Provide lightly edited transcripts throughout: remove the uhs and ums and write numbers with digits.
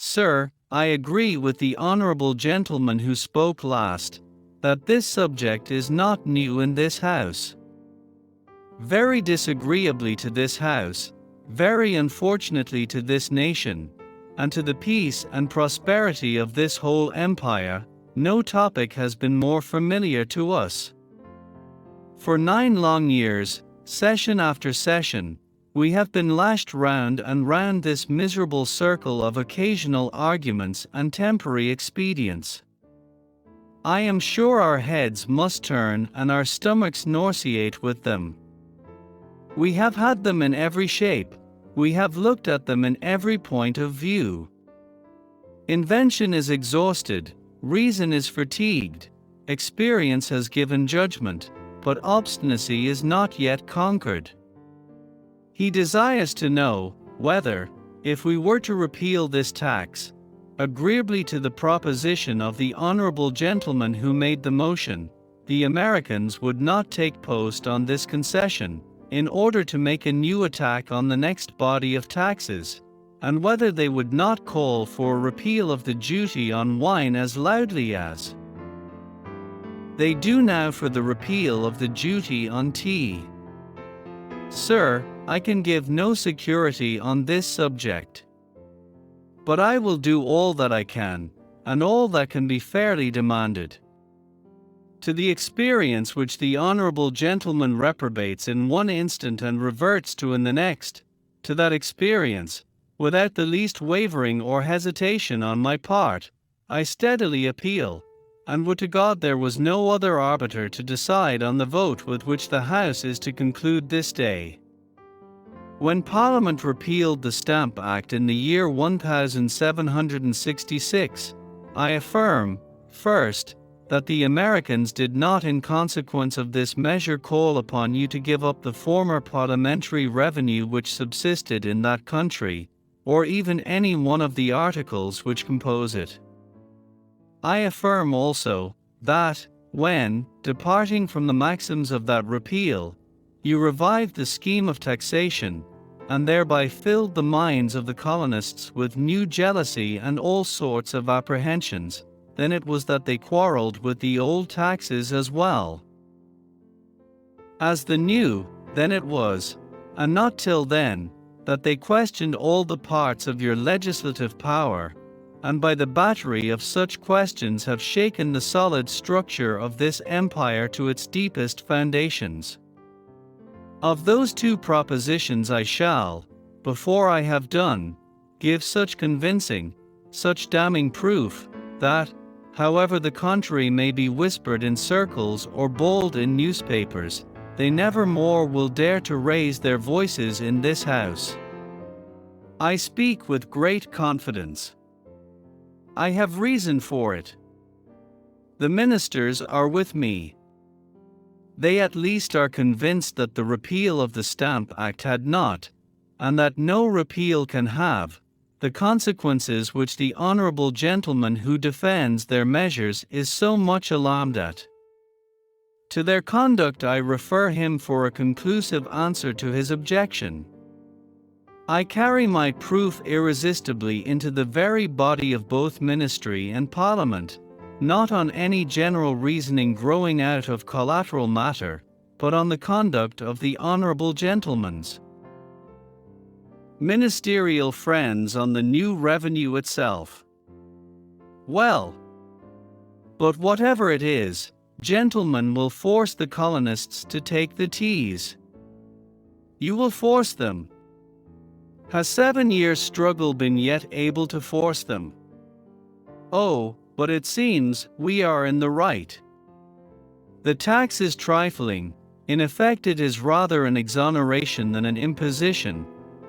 Sir, I agree with the honorable gentleman who spoke last, that this subject is not new in this House. Very disagreeably to this House, very unfortunately to this nation, and to the peace and prosperity of this whole empire, no topic has been more familiar to us. For 9 long years, session after session, we have been lashed round and round this miserable circle of occasional arguments and temporary expedients. I am sure our heads must turn and our stomachs nauseate with them. We have had them in every shape, we have looked at them in every point of view. Invention is exhausted, reason is fatigued, experience has given judgment, but obstinacy is not yet conquered. He desires to know whether, if we were to repeal this tax, agreeably to the proposition of the honorable gentleman who made the motion, the Americans would not take post on this concession, in order to make a new attack on the next body of taxes, and whether they would not call for a repeal of the duty on wine as loudly as they do now for the repeal of the duty on tea. Sir, I can give no security on this subject. But I will do all that I can, and all that can be fairly demanded. To the experience which the honorable gentleman reprobates in one instant and reverts to in the next, to that experience, without the least wavering or hesitation on my part, I steadily appeal, and would to God there was no other arbiter to decide on the vote with which the House is to conclude this day. When Parliament repealed the Stamp Act in the year 1766, I affirm, first, that the Americans did not in consequence of this measure call upon you to give up the former parliamentary revenue which subsisted in that country, or even any one of the articles which compose it. I affirm also, that, when, departing from the maxims of that repeal, you revived the scheme of taxation, and thereby filled the minds of the colonists with new jealousy and all sorts of apprehensions, then it was that they quarreled with the old taxes as well as the new. Then it was, and not till then, that they questioned all the parts of your legislative power, and by the battery of such questions have shaken the solid structure of this empire to its deepest foundations. Of those 2 propositions I shall, before I have done, give such convincing, such damning proof, that, however the contrary may be whispered in circles or bawled in newspapers, they never more will dare to raise their voices in this House. I speak with great confidence. I have reason for it. The ministers are with me. They at least are convinced that the repeal of the Stamp Act had not, and that no repeal can have, the consequences which the honorable gentleman who defends their measures is so much alarmed at. To their conduct I refer him for a conclusive answer to his objection. I carry my proof irresistibly into the very body of both ministry and Parliament, not on any general reasoning growing out of collateral matter, but on the conduct of the honorable gentleman's ministerial friends on the new revenue itself. Well, but whatever it is, gentlemen will force the colonists to take the teas. You will force them. Has 7 years' struggle been yet able to force them? Oh, but it seems we are in the right. The tax is trifling, in effect it is rather an exoneration than an imposition.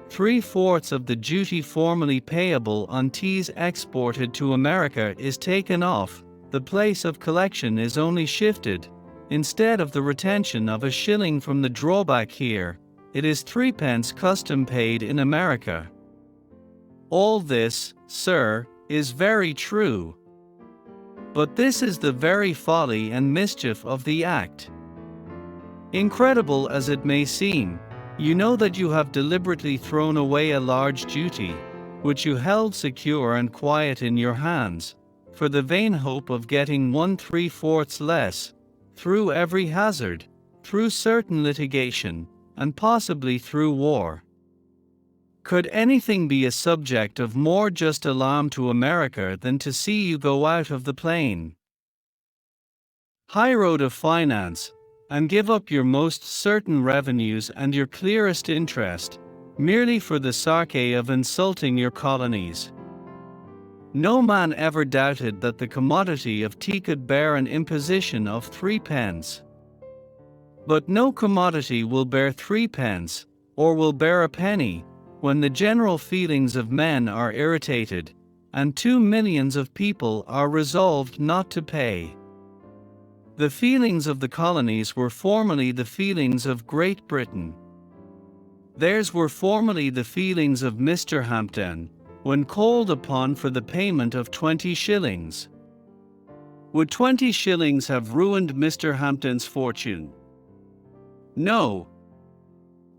3/4 of the duty formerly payable on teas exported to America is taken off, the place of collection is only shifted. Instead of the retention of a shilling from the drawback here, it is 3p custom paid in America. All this, sir, is very true. But this is the very folly and mischief of the act. Incredible as it may seem, you know that you have deliberately thrown away a large duty, which you held secure and quiet in your hands, for the vain hope of getting 1/3 less, through every hazard, through certain litigation, and possibly through war. Could anything be a subject of more just alarm to America than to see you go out of the plain highroad of finance, and give up your most certain revenues and your clearest interest, merely for the sarcasm of insulting your colonies? No man ever doubted that the commodity of tea could bear an imposition of 3d. But no commodity will bear 3d, or will bear a penny, when the general feelings of men are irritated, and 2 millions of people are resolved not to pay. The feelings of the colonies were formerly the feelings of Great Britain. Theirs were formerly the feelings of Mr. Hampden, when called upon for the payment of 20 shillings. Would 20 shillings have ruined Mr. Hampden's fortune? No.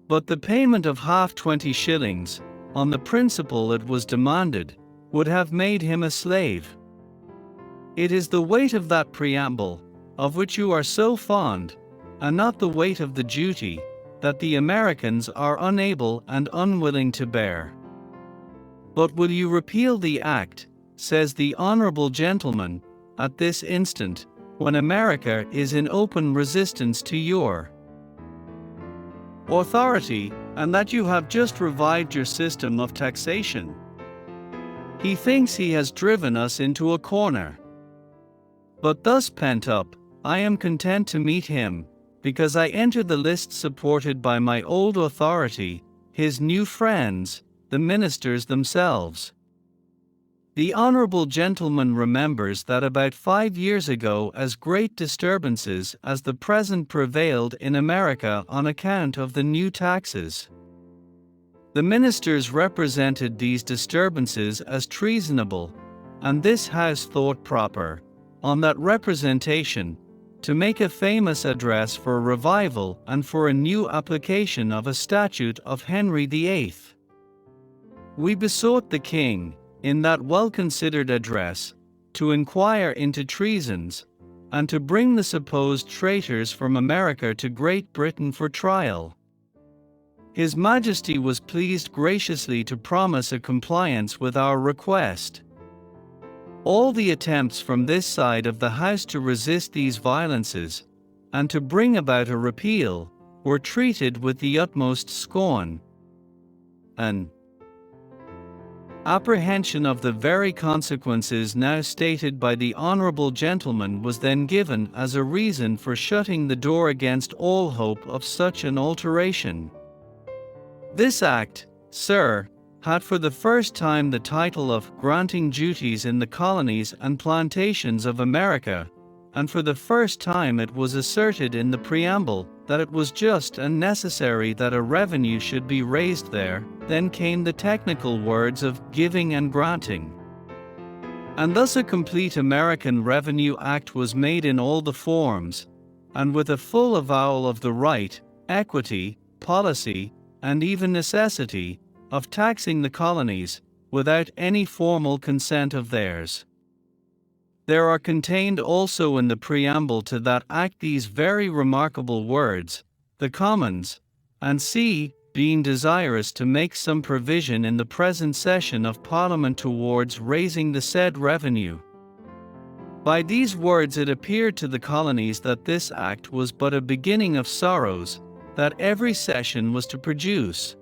But the payment of half 20 shillings, on the principle it was demanded, would have made him a slave. It is the weight of that preamble, of which you are so fond, and not the weight of the duty, that the Americans are unable and unwilling to bear. But will you repeal the act, says the honorable gentleman, at this instant, when America is in open resistance to your authority, and that you have just revived your system of taxation? He thinks he has driven us into a corner. But thus pent up, I am content to meet him, because I enter the list supported by my old authority, his new friends, the ministers themselves. The honorable gentleman remembers that about 5 years ago as great disturbances as the present prevailed in America on account of the new taxes. The ministers represented these disturbances as treasonable, and this House thought proper, on that representation, to make a famous address for a revival and for a new application of a statute of Henry VIII. We besought the King, in that well-considered address, to inquire into treasons, and to bring the supposed traitors from America to Great Britain for trial. His Majesty was pleased graciously to promise a compliance with our request. All the attempts from this side of the House to resist these violences, and to bring about a repeal, were treated with the utmost scorn. An apprehension of the very consequences now stated by the honorable gentleman was then given as a reason for shutting the door against all hope of such an alteration. This act, sir, had for the first time the title of granting duties in the colonies and plantations of America, and for the first time it was asserted in the preamble that it was just and necessary that a revenue should be raised there. Then came the technical words of giving and granting. And thus a complete American Revenue Act was made in all the forms, and with a full avowal of the right, equity, policy, and even necessity, of taxing the colonies, without any formal consent of theirs. There are contained also in the preamble to that act these very remarkable words: the Commons, and c. being desirous to make some provision in the present session of Parliament towards raising the said revenue. By these words it appeared to the colonies that this act was but a beginning of sorrows, that every session was to produce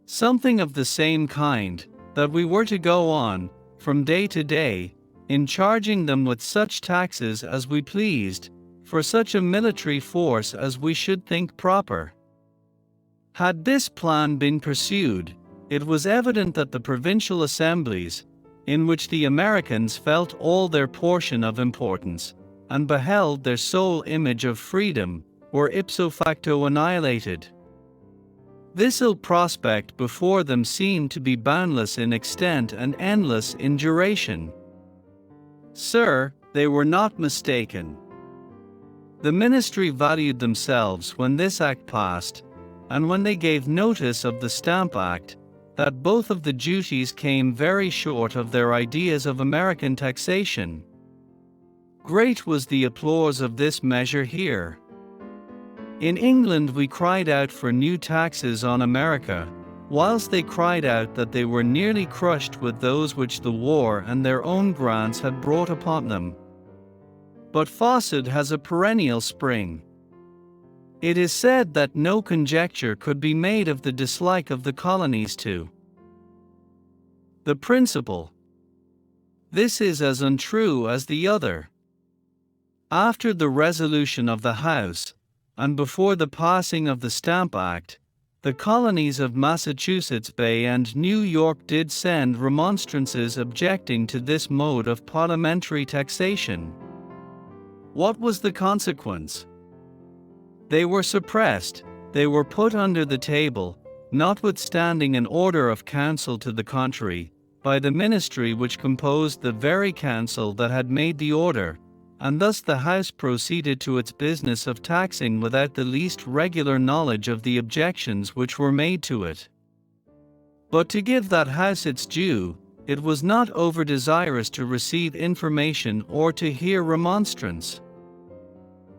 something of the same kind, that we were to go on, from day to day, in charging them with such taxes as we pleased, for such a military force as we should think proper. Had this plan been pursued, it was evident that the provincial assemblies, in which the Americans felt all their portion of importance, and beheld their sole image of freedom, were ipso facto annihilated. This ill prospect before them seemed to be boundless in extent and endless in duration. Sir, they were not mistaken. The ministry valued themselves when this act passed, and when they gave notice of the Stamp Act, that both of the duties came very short of their ideas of American taxation. Great was the applause of this measure here. In England we cried out for new taxes on America, whilst they cried out that they were nearly crushed with those which the war and their own grants had brought upon them. But Fawcett has a perennial spring. It is said that no conjecture could be made of the dislike of the colonies to the principle. This is as untrue as the other. After the resolution of the House, and before the passing of the Stamp Act, the colonies of Massachusetts Bay and New York did send remonstrances objecting to this mode of parliamentary taxation. What was the consequence? They were suppressed, they were put under the table, notwithstanding an order of council to the contrary, by the ministry which composed the very council that had made the order, and thus the House proceeded to its business of taxing without the least regular knowledge of the objections which were made to it. But to give that House its due, it was not over-desirous to receive information or to hear remonstrance.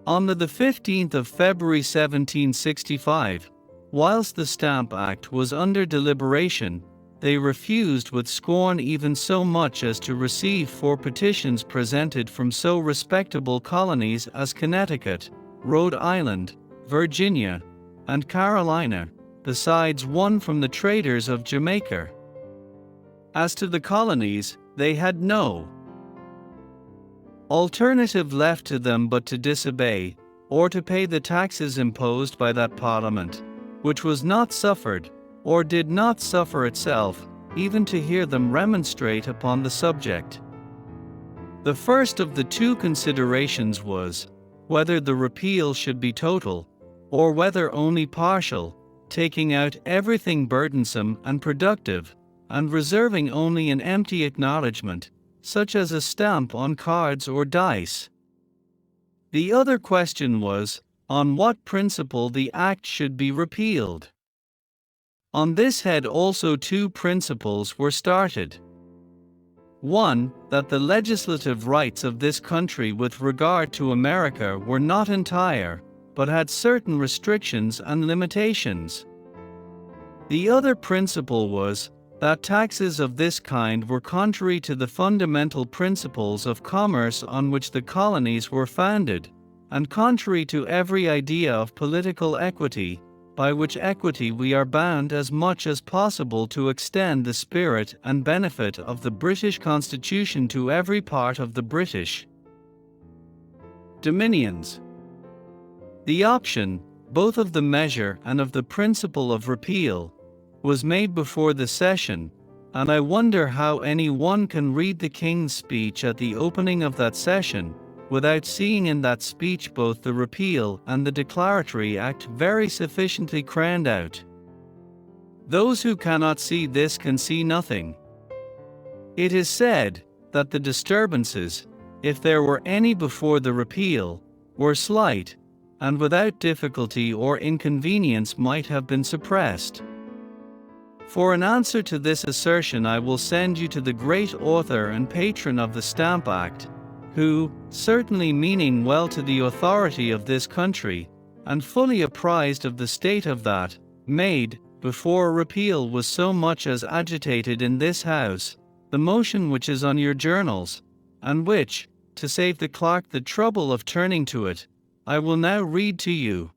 On the 15th of February 1765, whilst the Stamp Act was under deliberation, they refused with scorn even so much as to receive 4 petitions presented from so respectable colonies as Connecticut, Rhode Island, Virginia, and Carolina, besides one from the traders of Jamaica. As to the colonies, they had no alternative left to them but to disobey, or to pay the taxes imposed by that Parliament, which was not suffered, or did not suffer itself, even to hear them remonstrate upon the subject. The first of the 2 considerations was, whether the repeal should be total, or whether only partial, taking out everything burdensome and productive, and reserving only an empty acknowledgement, such as a stamp on cards or dice. The other question was, on what principle the Act should be repealed. On this head also 2 principles were started. 1. That the legislative rights of this country with regard to America were not entire, but had certain restrictions and limitations. The other principle was, that taxes of this kind were contrary to the fundamental principles of commerce on which the colonies were founded, and contrary to every idea of political equity, by which equity we are bound as much as possible to extend the spirit and benefit of the British Constitution to every part of the British dominions. The option, both of the measure and of the principle of repeal, was made before the session, and I wonder how any one can read the King's speech at the opening of that session, without seeing in that speech both the repeal and the declaratory act very sufficiently crammed out. Those who cannot see this can see nothing. It is said that the disturbances, if there were any before the repeal, were slight, and without difficulty or inconvenience might have been suppressed. For an answer to this assertion I will send you to the great author and patron of the Stamp Act, who, certainly meaning well to the authority of this country, and fully apprised of the state of that, made, before a repeal was so much as agitated in this House, the motion which is on your journals, and which, to save the clerk the trouble of turning to it, I will now read to you.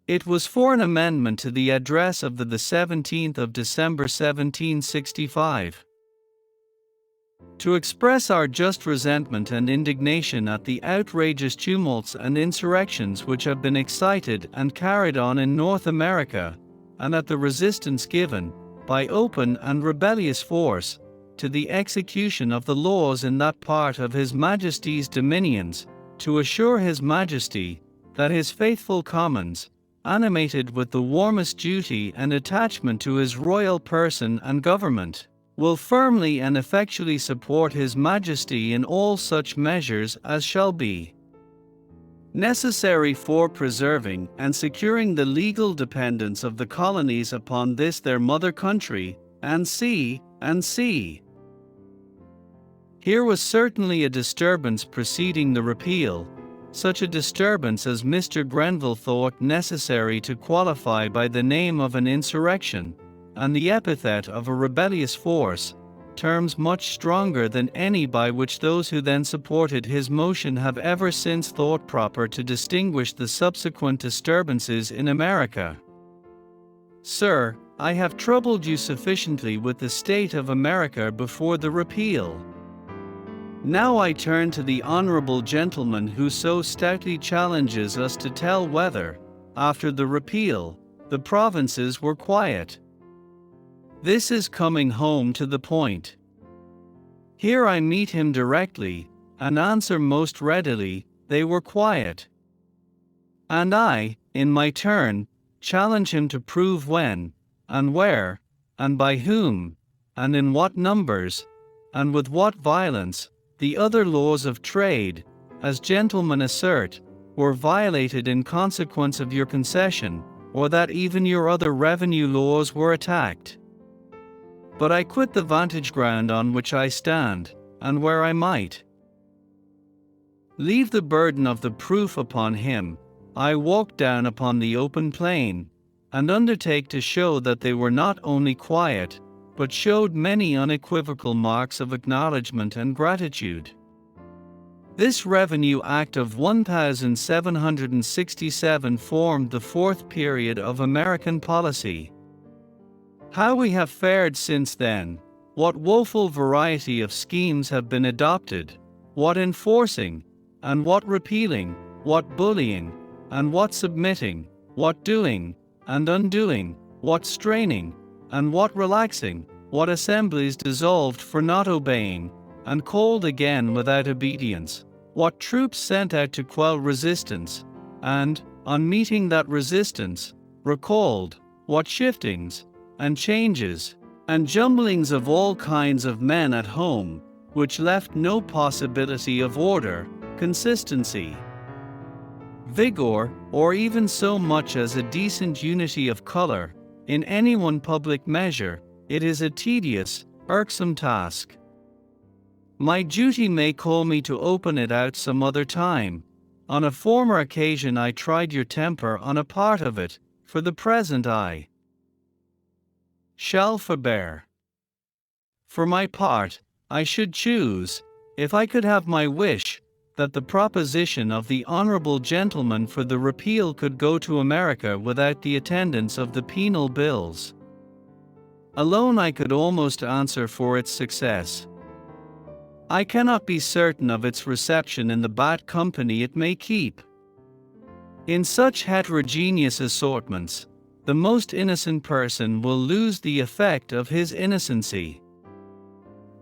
It was for an amendment to the address of the 17th of December 1765. To express our just resentment and indignation at the outrageous tumults and insurrections which have been excited and carried on in North America, and at the resistance given, by open and rebellious force, to the execution of the laws in that part of His Majesty's dominions, to assure His Majesty, that His faithful Commons, animated with the warmest duty and attachment to His royal person and government, will firmly and effectually support His Majesty in all such measures as shall be necessary for preserving and securing the legal dependence of the colonies upon this their mother country, and C. Here was certainly a disturbance preceding the repeal, such a disturbance as Mr. Grenville thought necessary to qualify by the name of an insurrection, and the epithet of a rebellious force, terms much stronger than any by which those who then supported his motion have ever since thought proper to distinguish the subsequent disturbances in America. Sir, I have troubled you sufficiently with the state of America before the repeal. Now I turn to the honorable gentleman who so stoutly challenges us to tell whether, after the repeal, the provinces were quiet. This is coming home to the point. Here I meet him directly, and answer most readily, they were quiet. And I, in my turn, challenge him to prove when, and where, and by whom, and in what numbers, and with what violence, the other laws of trade, as gentlemen assert, were violated in consequence of your concession, or that even your other revenue laws were attacked. But I quit the vantage ground on which I stand, and where I might leave the burden of the proof upon him, I walk down upon the open plain, and undertake to show that they were not only quiet, but showed many unequivocal marks of acknowledgment and gratitude. This Revenue Act of 1767 formed the fourth period of American policy. How we have fared since then, what woeful variety of schemes have been adopted, what enforcing, and what repealing, what bullying, and what submitting, what doing, and undoing, what straining, and what relaxing, what assemblies dissolved for not obeying, and called again without obedience, what troops sent out to quell resistance, and, on meeting that resistance, recalled, what shiftings, and changes, and jumblings of all kinds of men at home, which left no possibility of order, consistency, vigor, or even so much as a decent unity of color, in any one public measure. It is a tedious, irksome task. My duty may call me to open it out some other time. On a former occasion I tried your temper on a part of it, for the present I shall forbear. For my part, I should choose, if I could have my wish, that the proposition of the honorable gentleman for the repeal could go to America without the attendance of the penal bills. Alone I could almost answer for its success. I cannot be certain of its reception in the bad company it may keep. In such heterogeneous assortments, the most innocent person will lose the effect of his innocency.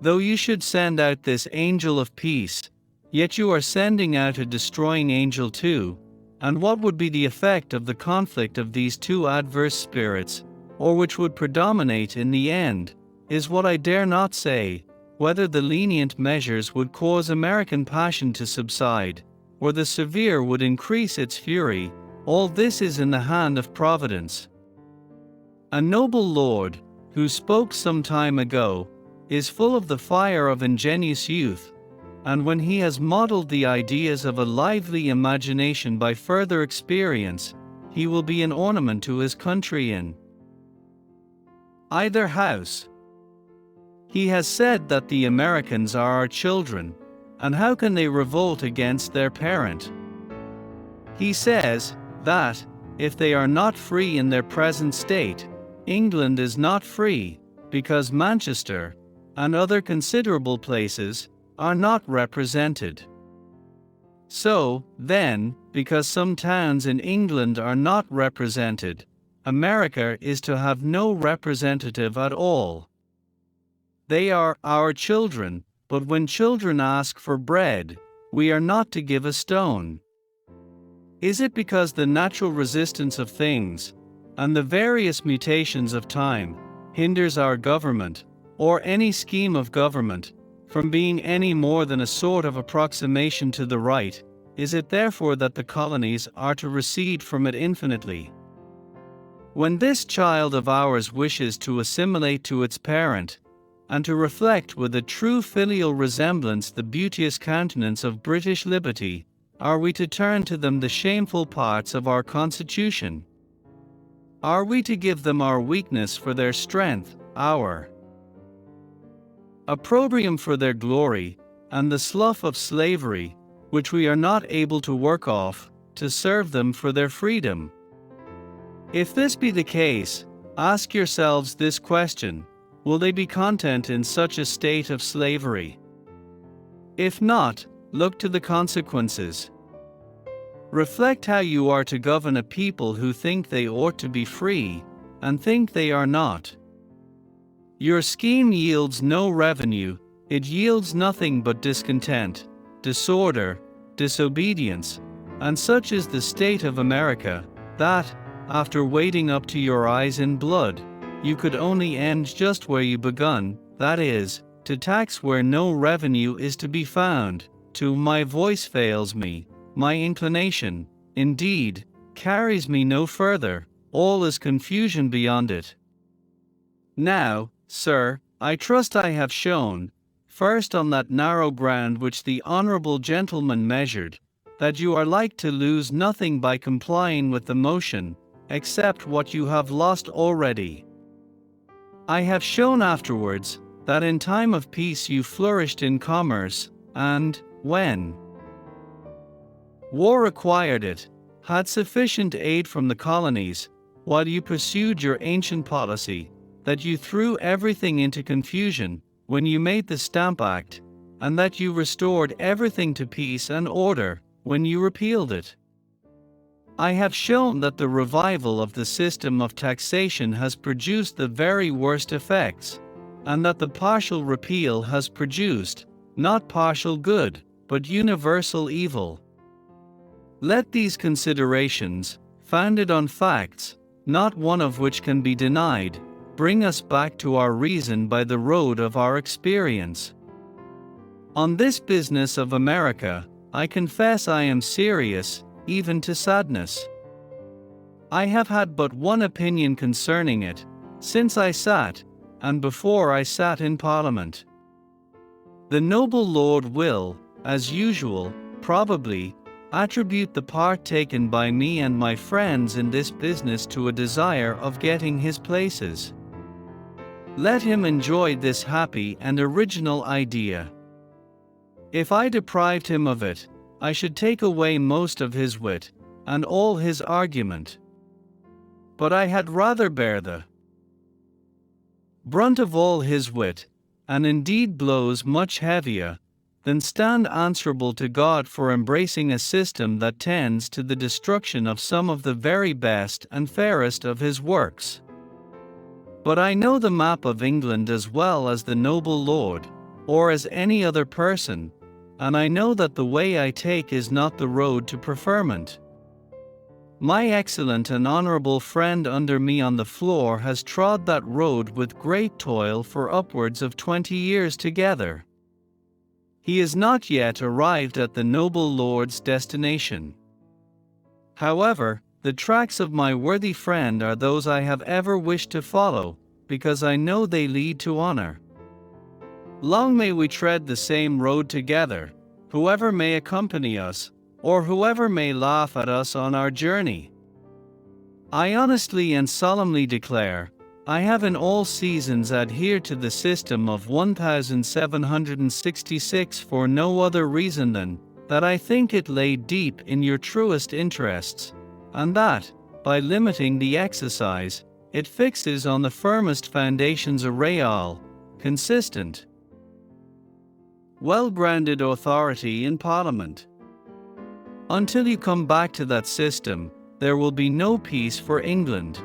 Though you should send out this angel of peace, yet you are sending out a destroying angel too, and what would be the effect of the conflict of these two adverse spirits, or which would predominate in the end, is what I dare not say. Whether the lenient measures would cause American passion to subside, or the severe would increase its fury, all this is in the hand of Providence. A noble lord, who spoke some time ago, is full of the fire of ingenious youth, and when he has modeled the ideas of a lively imagination by further experience, he will be an ornament to his country in either house. He has said that the Americans are our children, and how can they revolt against their parent? He says that, if they are not free in their present state, England is not free, because Manchester, and other considerable places, are not represented. So, then, because some towns in England are not represented, America is to have no representative at all. They are our children, but when children ask for bread, we are not to give a stone. Is it because the natural resistance of things, and the various mutations of time, hinders our government, or any scheme of government, from being any more than a sort of approximation to the right, is it therefore that the colonies are to recede from it infinitely? When this child of ours wishes to assimilate to its parent, and to reflect with a true filial resemblance the beauteous countenance of British liberty, are we to turn to them the shameful parts of our Constitution? Are we to give them our weakness for their strength, our opprobrium for their glory, and the slough of slavery, which we are not able to work off, to serve them for their freedom? If this be the case, ask yourselves this question: will they be content in such a state of slavery? If not, look to the consequences. Reflect how you are to govern a people who think they ought to be free, and think they are not. Your scheme yields no revenue, it yields nothing but discontent, disorder, disobedience, and such is the state of America, that, after wading up to your eyes in blood, you could only end just where you begun, that is, to tax where no revenue is to be found. My voice fails me, my inclination, indeed, carries me no further, all is confusion beyond it. Now, sir, I trust I have shown, first on that narrow ground which the honourable gentleman measured, that you are like to lose nothing by complying with the motion, except what you have lost already. I have shown afterwards, that in time of peace you flourished in commerce, and, when war required it, had sufficient aid from the colonies, while you pursued your ancient policy, that you threw everything into confusion, when you made the Stamp Act, and that you restored everything to peace and order, when you repealed it. I have shown that the revival of the system of taxation has produced the very worst effects, and that the partial repeal has produced, not partial good, but universal evil. Let these considerations, founded on facts, not one of which can be denied, bring us back to our reason by the road of our experience. On this business of America, I confess I am serious, even to sadness. I have had but one opinion concerning it, since I sat, and before I sat in Parliament. The noble Lord will, as usual, probably, attribute the part taken by me and my friends in this business to a desire of getting his places. Let him enjoy this happy and original idea. If I deprived him of it, I should take away most of his wit, and all his argument. But I had rather bear the brunt of all his wit, and indeed blows much heavier, than stand answerable to God for embracing a system that tends to the destruction of some of the very best and fairest of his works. But I know the map of England as well as the noble Lord, or as any other person, and I know that the way I take is not the road to preferment. My excellent and honourable friend under me on the floor has trod that road with great toil for upwards of 20 years together. He is not yet arrived at the noble Lord's destination. However, the tracks of my worthy friend are those I have ever wished to follow, because I know they lead to honour. Long may we tread the same road together, whoever may accompany us, or whoever may laugh at us on our journey. I honestly and solemnly declare, I have in all seasons adhered to the system of 1766 for no other reason than that I think it lay deep in your truest interests, and that, by limiting the exercise, it fixes on the firmest foundations a real, consistent, well-grounded authority in Parliament. Until you come back to that system, there will be no peace for England.